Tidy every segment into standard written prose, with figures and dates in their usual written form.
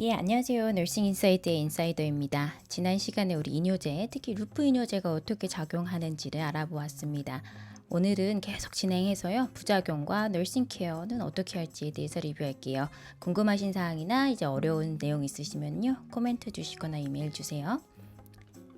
예, 안녕하세요. 너싱 인사이드의 인사이더입니다. 지난 시간에 우리 이뇨제, 특히 루프 이뇨제가 어떻게 작용하는지를 알아보았습니다. 오늘은 계속 진행해서요. 부작용과 너싱 케어는 어떻게 할지에 대해서 리뷰할게요. 궁금하신 사항이나 이제 어려운 내용 있으시면요. 코멘트 주시거나 이메일 주세요.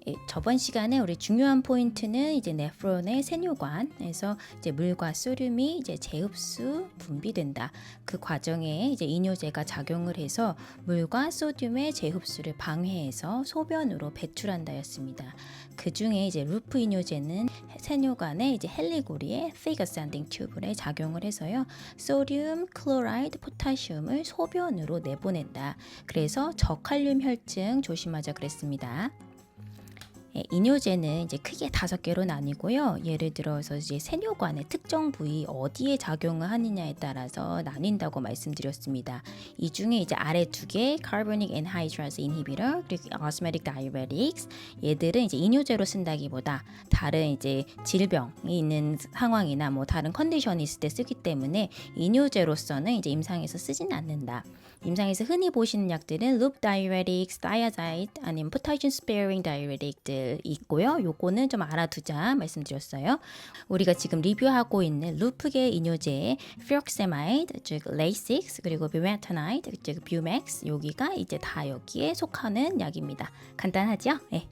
예, 저번 시간에 우리 중요한 포인트는 이제 네프론의 세뇨관에서 이제 물과 소듐이 이제 재흡수 분비된다. 그 과정에 이제 이뇨제가 작용을 해서 물과 소듐의 재흡수를 방해해서 소변으로 배출한다였습니다. 그 중에 이제 루프 이뇨제는 세뇨관의 이제 헬리고리의 thick ascending tube에 작용을 해서요. 소듐, 클로라이드, 포타슘을 소변으로 내보낸다. 그래서 저칼륨 혈증 조심하자 그랬습니다. 예, 이뇨제는 이제 크게 5개로 나뉘고요. 예를 들어서 이제 세뇨관의 특정 부위 어디에 작용을 하느냐에 따라서 나뉜다고 말씀드렸습니다. 이 중에 이제 아래 2개, carbonic anhydrase inhibitor 그리고 osmotic diuretics 얘들은 이제 이뇨제로 쓴다기보다 다른 이제 질병이 있는 상황이나 뭐 다른 컨디션이 있을 때 쓰기 때문에 이뇨제로서는 이제 임상에서 쓰진 않는다. 임상에서 흔히 보시는 약들은 loop diuretics, thiazide 아니면 potassium sparing diuretic들 있고요. 요거는 좀 알아두자 말씀드렸어요. 우리가 지금 리뷰하고 있는 루프계 이뇨제의 furosemide, 즉 Lasix 그리고 bumetanide, 즉 Bumex 여기가 이제 다 여기에 속하는 약입니다. 간단하죠? 네.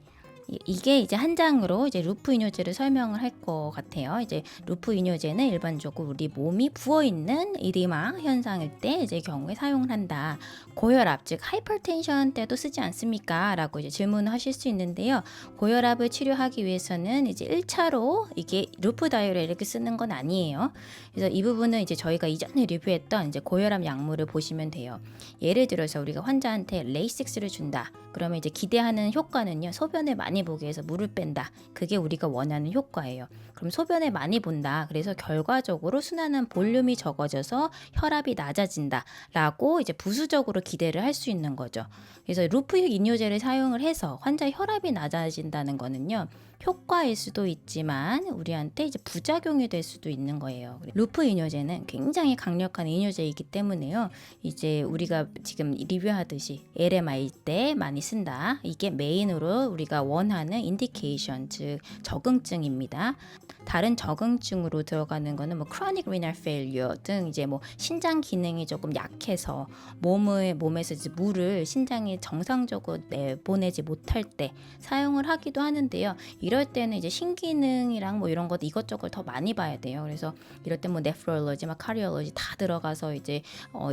이게 이제 한 장으로 이제 루프 이뇨제를 설명을 할 것 같아요. 이제 루프 이뇨제는 일반적으로 우리 몸이 부어 있는 이디마 현상일 때 이제 경우에 사용을 한다. 고혈압 즉 하이퍼텐션 때도 쓰지 않습니까? 라고 이제 질문을 하실 수 있는데요. 고혈압을 치료하기 위해서는 이제 1차로 이게 루프 다이uretic 쓰는 건 아니에요. 그래서 이 부분은 이제 저희가 이전에 리뷰했던 이제 고혈압 약물을 보시면 돼요. 예를 들어서 우리가 환자한테 레이식스를 준다. 그러면 이제 기대하는 효과는요. 소변을 많이 보게 해서 물을 뺀다. 그게 우리가 원하는 효과예요. 그럼 소변을 많이 본다. 그래서 결과적으로 순환한 볼륨이 적어져서 혈압이 낮아진다. 라고 이제 부수적으로 기대를 할 수 있는 거죠. 그래서 루프육 이뇨제를 사용을 해서 환자 혈압이 낮아진다는 거는요. 효과일 수도 있지만 우리한테 이제 부작용이 될 수도 있는 거예요. 루프 이뇨제는 굉장히 강력한 이뇨제이기 때문에요. 이제 우리가 지금 리뷰하듯이 LMI 때 많이 쓴다. 이게 메인으로 우리가 원하는 인디케이션, 즉 적응증입니다. 다른 적응증으로 들어가는 거는 뭐 chronic renal failure 등 이제 뭐 신장 기능이 조금 약해서 몸에서 이제 물을 신장이 정상적으로 내보내지 못할 때 사용을 하기도 하는데요. 이럴 때는 이제 신기능이랑 뭐 이런 것 이것저것 더 많이 봐야 돼요. 그래서 이럴 때 뭐 네프롤로지, 막 카디올로지 다 들어가서 이제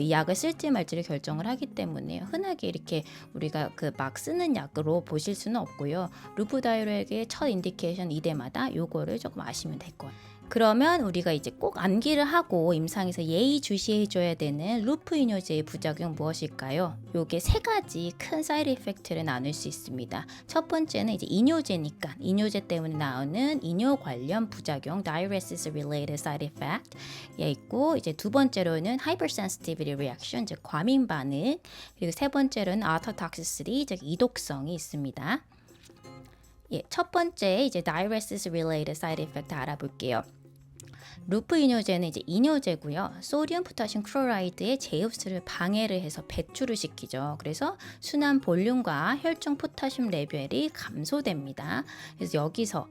이 약을 쓸지 말지를 결정을 하기 때문에 흔하게 이렇게 우리가 그 막 쓰는 약으로 보실 수는 없고요. 루프 다이렉의 첫 인디케이션 이대마다 요거를 조금 아시면 될 거예요. 그러면 우리가 이제 꼭 암기를 하고 임상에서 예의 주시해줘야 되는 루프 이뇨제의 부작용 무엇일까요? 요게 3가지 큰 사이드 이펙트를 나눌 수 있습니다. 첫 번째는 이제 이뇨제니까 이뇨제 때문에 나오는 이뇨 관련 부작용 diuresis related side effect 예 있고 이제 두 번째로는 hypersensitivity reaction 즉 과민 반응 그리고 세 번째로는 ototoxicity 즉 이독성이 있습니다. 예, 첫 번째 이제 diuresis related side effect 알아볼게요. 루프 이뇨제는 이제 이뇨제고요. 소듐, 포타슘, 클로라이드의 재흡수를 방해를 해서 배출을 시키죠. 그래서 순환 볼륨과 혈중 포타슘 레벨이 감소됩니다. 그래서 여기에서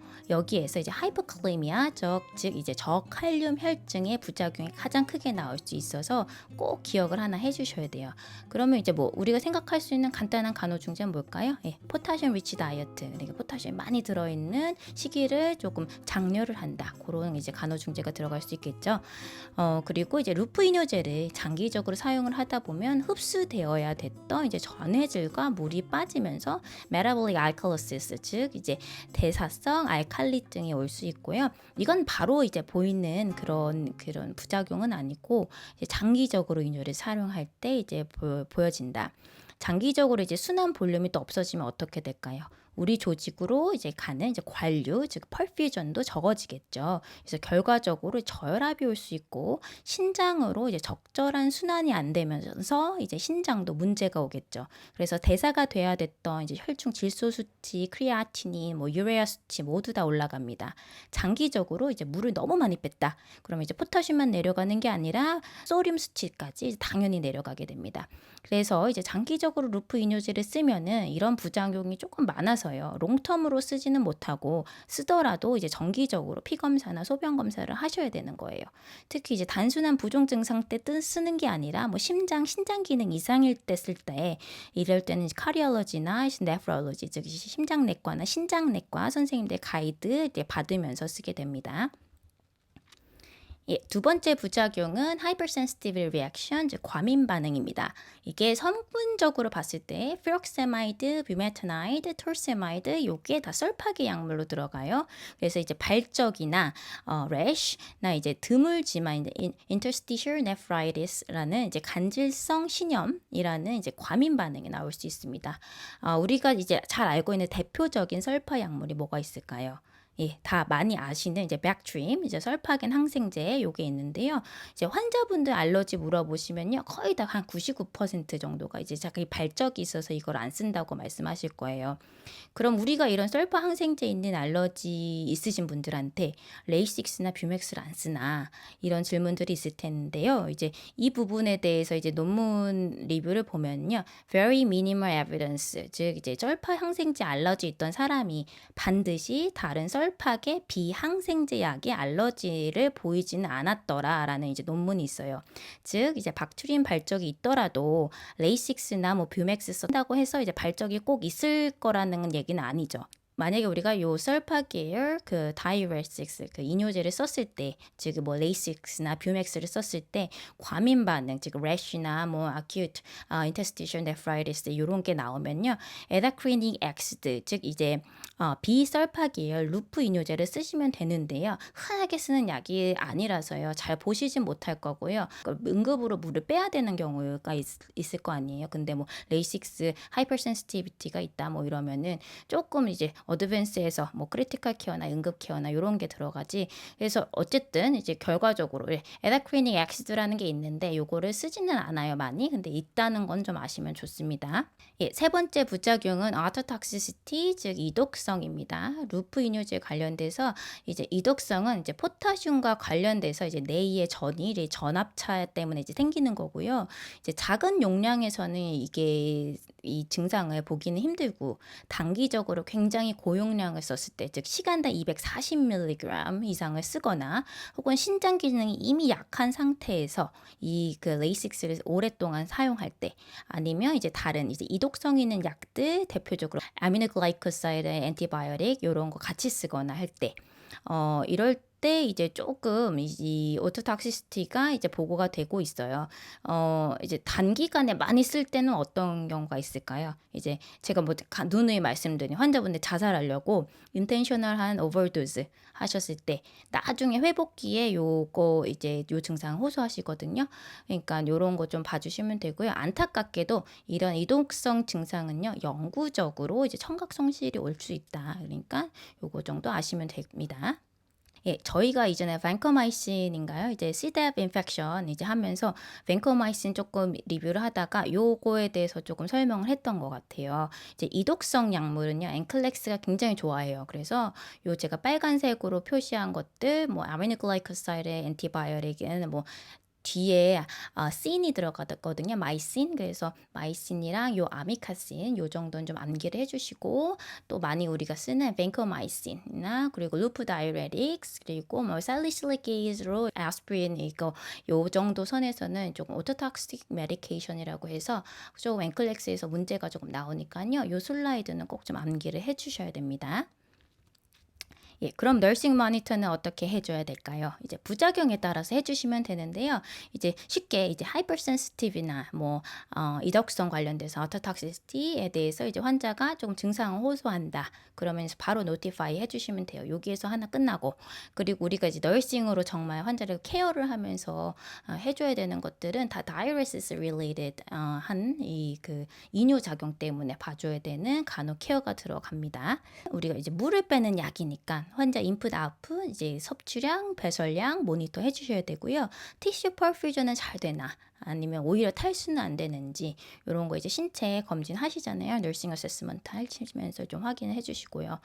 이제 하이퍼칼레미아 즉 이제 저칼륨 혈증의 부작용이 가장 크게 나올 수 있어서 꼭 기억을 하나 해주셔야 돼요. 그러면 이제 뭐 우리가 생각할 수 있는 간단한 간호중재는 뭘까요? 예, 포타슘 리치 다이어트 그러니까 포타슘이 많이 들어있는 식이를 조금 장려를 한다. 그런 이제 간호중재가 들어갈 수 있겠죠. 그리고 이제 루프 이뇨제를 장기적으로 사용을 하다 보면 흡수되어야 됐던 이제 전해질과 물이 빠지면서 메타볼릭 알칼로시스 즉 이제 대사성 알칼리증이 올 수 있고요. 이건 바로 이제 보이는 그런 부작용은 아니고 이제 장기적으로 이뇨를 사용할 때 이제 보여진다. 장기적으로 이제 순환 볼륨이 또 없어지면 어떻게 될까요? 우리 조직으로 이제 가는 이제 관류, 즉 perfusion도 적어지겠죠. 그래서 결과적으로 저혈압이 올 수 있고 신장으로 이제 적절한 순환이 안 되면서 이제 신장도 문제가 오겠죠. 그래서 대사가 돼야 됐던 이제 혈중 질소 수치, 크리아티닌, 뭐 유레아 수치 모두 다 올라갑니다. 장기적으로 이제 물을 너무 많이 뺐다. 그러면 이제 포타슘만 내려가는 게 아니라 소듐 수치까지 당연히 내려가게 됩니다. 그래서 이제 장기적으로 루프 이뇨제를 쓰면은 이런 부작용이 조금 많아서요. 롱텀으로 쓰지는 못하고 쓰더라도 이제 정기적으로 피 검사나 소변 검사를 하셔야 되는 거예요. 특히 이제 단순한 부종 증상 때 쓰는 게 아니라 뭐 신장 기능 이상일 때 쓸 때 이럴 때는 카디올로지나 네프롤로지 즉 심장내과나 신장내과 선생님들 가이드 이제 받으면서 쓰게 됩니다. 예, 두 번째 부작용은 hypersensitive reaction, 즉 과민 반응입니다. 이게 성분적으로 봤을 때 furosemide, bumetanide, torsemide 요게 다 썰파계 약물로 들어가요. 그래서 이제 발적이나 rash나 이제 드물지만 이제 interstitial nephritis라는 이제 간질성 신염이라는 이제 과민 반응이 나올 수 있습니다. 우리가 이제 잘 알고 있는 대표적인 썰파 약물이 뭐가 있을까요? 예, 다 많이 아시는 이제 백트림, 이제 설파겐 항생제 요게 있는데요. 이제 환자분들 알러지 물어보시면요. 거의 다 한 99% 정도가 이제 자기 발적이 있어서 이걸 안 쓴다고 말씀하실 거예요. 그럼 우리가 이런 설파 항생제 있는 알러지 있으신 분들한테 레이식스나 뷰맥스를 안 쓰나 이런 질문들이 있을 텐데요. 이제 이 부분에 대해서 이제 논문 리뷰를 보면요. very minimal evidence, 즉 이제 설파 항생제 알러지 있던 사람이 반드시 다른 설파계 비항생제 약에 알러지를 보이지는 않았더라라는 이제 논문이 있어요. 즉 이제 박투린 발적이 있더라도 레이식스나 뭐 뷰맥스 쓴다고 해서 이제 발적이 꼭 있을 거라는 얘기는 아니죠. 만약에 우리가 요 설파 계열 그 다이레식스 그 이뇨제를 썼을 때, 즉 뭐 레이식스나 뷰맥스를 썼을 때 과민 반응, 즉 래쉬나 뭐 acute interstitial nephritis 이런 게 나오면요, 에다크리닉 엑시드, 즉 이제 비설파 계열 루프 이뇨제를 쓰시면 되는데요. 흔하게 쓰는 약이 아니라서요. 잘 보시진 못할 거고요. 응급으로 물을 빼야 되는 경우가 있을 거 아니에요. 근데 뭐 레이식스 하이퍼센시티비티가 있다 뭐 이러면은 조금 이제 어드밴스에서 뭐 크리티컬 케어나 응급 케어나 이런 게 들어가지. 그래서 어쨌든 이제 결과적으로 에다크리닉 엑시드라는 게 있는데 요거를 쓰지는 않아요, 많이. 근데 있다는 건 좀 아시면 좋습니다. 예, 세 번째 부작용은 아토톡시시티, 즉 이독성입니다. 루프 이뇨제 관련돼서 이제 이독성은 이제 포타슘과 관련돼서 이제 뇌의 전이 전압차 때문에 이제 생기는 거고요. 이제 작은 용량에서는 이게 이 증상을 보기는 힘들고 단기적으로 굉장히 고용량을 썼을 때, 즉 시간당 240mg 이상을 쓰거나 혹은 신장 기능이 이미 약한 상태에서 이 그 레이식스를 오랫동안 사용할 때, 아니면 이제 다른 이제 이독성 있는 약들 대표적으로 아미노글라이코사이드, 엔티바이오틱 이런 거 같이 쓰거나 할 때, 이럴 때 이제 조금 이 오토톡시시티가 이제 보고가 되고 있어요. 이제 단기간에 많이 쓸 때는 어떤 경우가 있을까요? 이제 제가 뭐 누누이 말씀드린 환자분들 자살하려고 인텐셔널한 오버도즈 하셨을 때 나중에 회복기에 요거 이제 요 증상 호소하시거든요. 그러니까 요런 거 좀 봐주시면 되고요. 안타깝게도 이런 이독성 증상은요, 영구적으로 이제 청각 손실이 올 수 있다. 그러니까 요거 정도 아시면 됩니다. 예, 저희가 이전에 밴커마이신인가요? 이제 Cdep 인펙션 이제 하면서 밴커마이신 조금 리뷰를 하다가 요거에 대해서 조금 설명을 했던 것 같아요. 이제 이독성 약물은요, 앵클렉스가 굉장히 좋아해요. 그래서 요 제가 빨간색으로 표시한 것들, 뭐 아미노글라이코사이드, 엔티바이오틱은 뭐 뒤에 씬이 들어가거든요. 마이신. 그래서 마이신이랑 요 아미카신 요 정도는 좀 암기를 해주시고, 또 많이 우리가 쓰는 벤커마이신이나 그리고 루프 다이레틱스 그리고 뭐 살리실릭 에이즈로 아스피린 이거 요 정도 선에서는 조금 오토톡식 메디케이션이라고 해서 좀 앵클렉스에서 문제가 조금 나오니까요. 요 슬라이드는 꼭 좀 암기를 해주셔야 됩니다. 예, 그럼 너싱 모니터는 어떻게 해줘야 될까요? 이제 부작용에 따라서 해주시면 되는데요. 이제 쉽게 이제 하이퍼센시티브나 뭐 이덕성 관련돼서 어터톡시티에 대해서 이제 환자가 좀 증상을 호소한다. 그러면 바로 노티파이 해주시면 돼요. 여기에서 하나 끝나고 그리고 우리가 이제 너싱으로 정말 환자를 케어를 하면서 해줘야 되는 것들은 다 diuresis related 한 이 그 이뇨 작용 때문에 봐줘야 되는 간호 케어가 들어갑니다. 우리가 이제 물을 빼는 약이니까 환자 인풋 아웃풋 이제 섭취량, 배설량 모니터 해주셔야 되고요. 티슈 퍼퓨전은 잘 되나 아니면 오히려 탈수는 안 되는지 이런 거 이제 신체 검진 하시잖아요. 너싱 어세스먼트 하시면서 좀 확인을 해주시고요.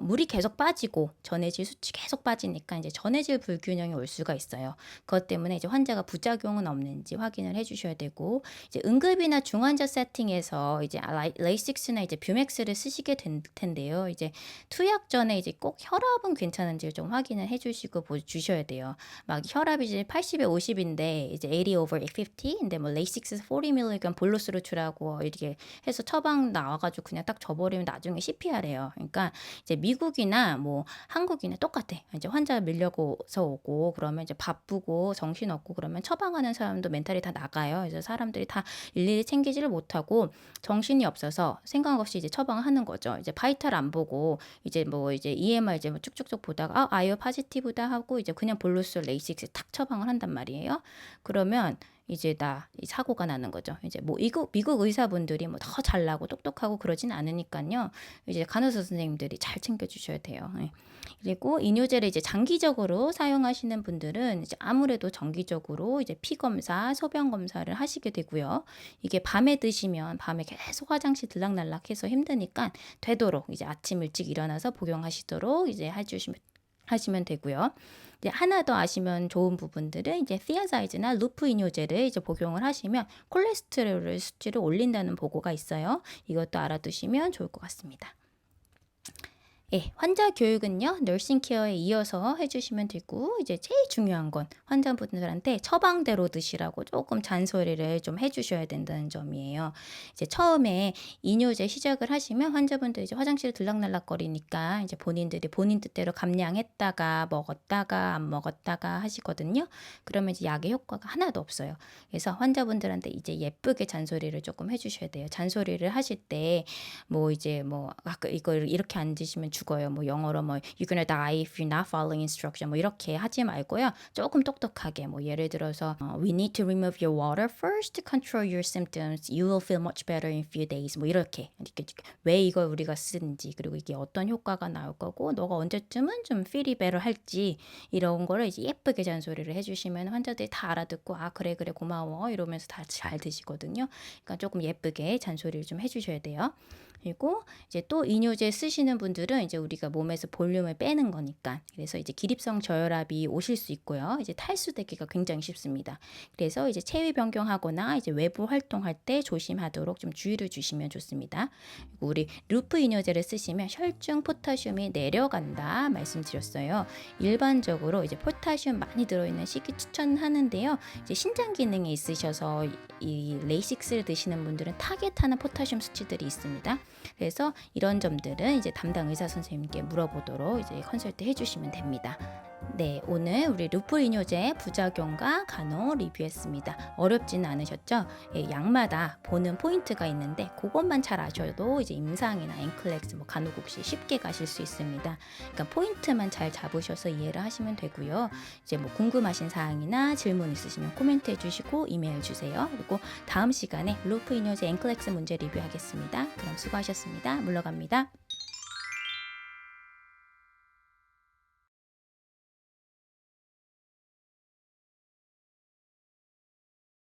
물이 계속 빠지고 전해질 수치 계속 빠지니까 이제 전해질 불균형이 올 수가 있어요. 그것 때문에 이제 환자가 부작용은 없는지 확인을 해주셔야 되고 이제 응급이나 중환자 세팅에서 이제 레이식스나 이제 뷰맥스를 쓰시게 될 텐데요. 이제 투약 전에 이제 꼭 혈압은 괜찮은지 좀 확인을 해주시고 주셔야 돼요. 막 혈압이 이제 80에 50인데 이제 80 over 50인데 뭐 레이식스 40mg 볼로스로 주라고 이렇게 해서 처방 나와가지고 그냥 딱 줘버리면 나중에 CPR해요. 그러니까 이제 미국이나 뭐 한국이나 똑같아. 이제 환자 밀려서 오고 그러면 이제 바쁘고 정신 없고 그러면 처방하는 사람도 멘탈이 다 나가요. 그래서 사람들이 다 일일이 챙기지를 못하고 정신이 없어서 생각 없이 이제 처방하는 거죠. 이제 바이탈 안 보고 이제 뭐 이제 EMR 이제 뭐 쭉쭉쭉 보다가 아이오 파지티브다 하고 이제 그냥 볼로스 레이식스 탁 처방을 한단 말이에요. 그러면 이제 이 사고가 나는 거죠. 이제 뭐 미국 의사분들이 뭐 더 잘나고 똑똑하고 그러진 않으니까요. 이제 간호사 선생님들이 잘 챙겨주셔야 돼요. 예. 그리고 이뇨제를 이제 장기적으로 사용하시는 분들은 이제 아무래도 정기적으로 이제 피 검사, 소변 검사를 하시게 되고요. 이게 밤에 드시면 밤에 계속 화장실 들락날락해서 힘드니까 되도록 이제 아침 일찍 일어나서 복용하시도록 이제 하시면 되고요. 이제 하나 더 아시면 좋은 부분들은 이제 티아자이드나 루프 이뇨제를 이제 복용을 하시면 콜레스테롤 수치를 올린다는 보고가 있어요. 이것도 알아두시면 좋을 것 같습니다. 예, 환자 교육은요, 너싱 케어에 이어서 해주시면 되고, 이제 제일 중요한 건 환자분들한테 처방대로 드시라고 조금 잔소리를 좀 해주셔야 된다는 점이에요. 이제 처음에 이뇨제 시작을 하시면 환자분들 이제 화장실 들락날락거리니까 이제 본인들이 본인 뜻대로 감량했다가 먹었다가 안 먹었다가 하시거든요. 그러면 이제 약의 효과가 하나도 없어요. 그래서 환자분들한테 이제 예쁘게 잔소리를 조금 해주셔야 돼요. 잔소리를 하실 때 뭐 이제 뭐 아까 이걸 이렇게 안 드시면 죽어요. 뭐 영어로 뭐 you're gonna die if you're not following instruction 뭐 이렇게 하지 말고요. 조금 똑똑하게 뭐 예를 들어서 we need to remove your water first to control your symptoms. You will feel much better in few days. 뭐 이렇게 왜 이걸 우리가 쓰는지 그리고 이게 어떤 효과가 나올 거고 너가 언제쯤은 좀 feel이 better 할지 이런 거를 이제 예쁘게 잔소리를 해주시면 환자들이 다 알아듣고 아 그래 고마워 이러면서 다 잘 드시거든요. 그러니까 조금 예쁘게 잔소리를 좀 해주셔야 돼요. 그리고 이제 또 이뇨제 쓰시는 분들은 이제 우리가 몸에서 볼륨을 빼는 거니까 그래서 이제 기립성 저혈압이 오실 수 있고요. 이제 탈수되기가 굉장히 쉽습니다. 그래서 이제 체위 변경하거나 이제 외부 활동할 때 조심하도록 좀 주의를 주시면 좋습니다. 그리고 우리 루프 이뇨제를 쓰시면 혈중 포타슘이 내려간다 말씀드렸어요. 일반적으로 이제 포타슘 많이 들어있는 식이 추천하는데요. 이제 신장 기능이 있으셔서 이 레이식스를 드시는 분들은 타겟하는 포타슘 수치들이 있습니다. 그래서 이런 점들은 이제 담당 의사 선생님께 물어보도록 이제 컨설트 해주시면 됩니다. 네, 오늘 우리 루프 이뇨제 부작용과 간호 리뷰했습니다. 어렵지는 않으셨죠? 예, 약마다 보는 포인트가 있는데 그것만 잘 아셔도 이제 임상이나 앵클렉스, 뭐 간호국시 쉽게 가실 수 있습니다. 그러니까 포인트만 잘 잡으셔서 이해를 하시면 되고요. 이제 뭐 궁금하신 사항이나 질문 있으시면 코멘트 해주시고 이메일 주세요. 그리고 다음 시간에 루프 이뇨제 앵클렉스 문제 리뷰하겠습니다. 그럼 수고하셨습니다. 물러갑니다.